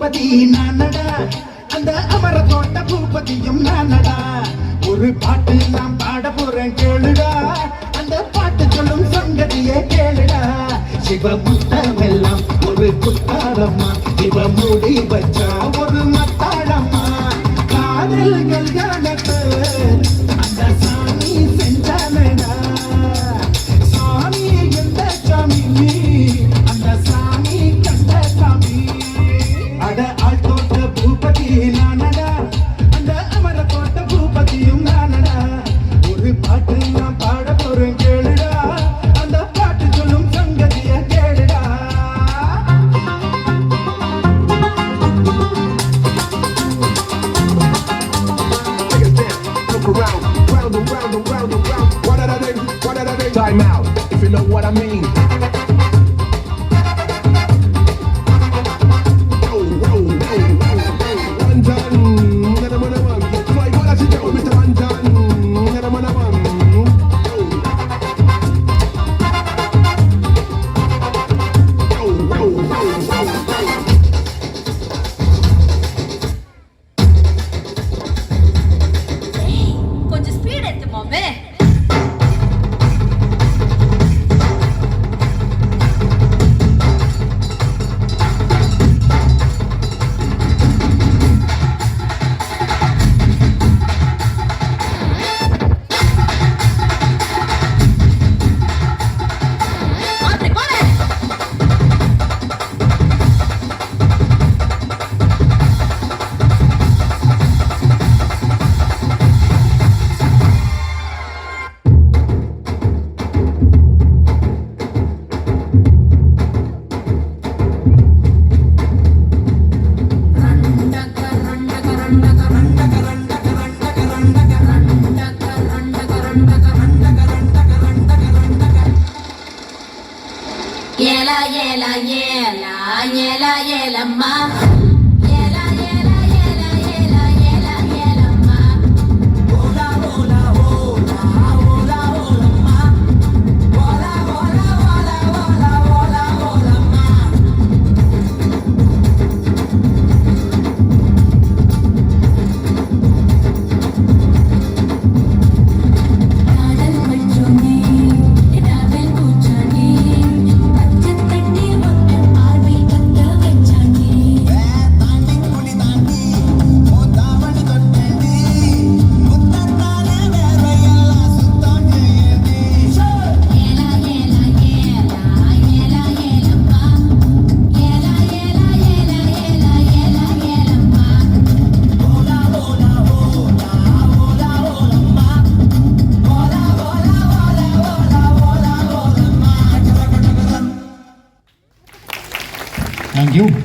பூபதி நானடா, அந்த அமர தோட்ட பூபதியும் நானடா. ஒரு பாட்டு நான் பாட போறேன் கேளுடா, அந்த பாட்டு சொல்லும் சங்கதியே கேளுடா. சிவமுத்தமெல்லாம் ஒரு குத்தாரம்மா, இவ மூடி வச்சா ஒரு மத்தாளம்மா. காதல் கல்யாணத்து அந்த சாமி செஞ்சானடா. சாமி எந்த சாமி, அந்த சாமி கண்ட சாமி. அட ஆள் தோட்ட பூபதி நானடா, அந்த அமர தோட்ட பூபதியும் நானடா. ஒரு பாட்டு நான் பாட போறேன் கேளுடா, அந்த பாட்டு சொல்லும் சங்கதிய கேளுடா. Time out, if you know what I mean. கொஞ்சம் ஸ்பீட் எடுத்து மாமே. ஏலா ஏலா ஏலா ஏலா ஏலம்மா. ஏலா ஏலா ஏலா ஏலா ஏலா ஏலம்மா. ஓலா ஓலா ஓலா ஓலா ஓலம்மா. ஓலா ஓலா ஓலா ஓலா ஓலா ஓலம்மா. காதல் மச்சோனே நிலாவில் பூச்சானே. Thank you.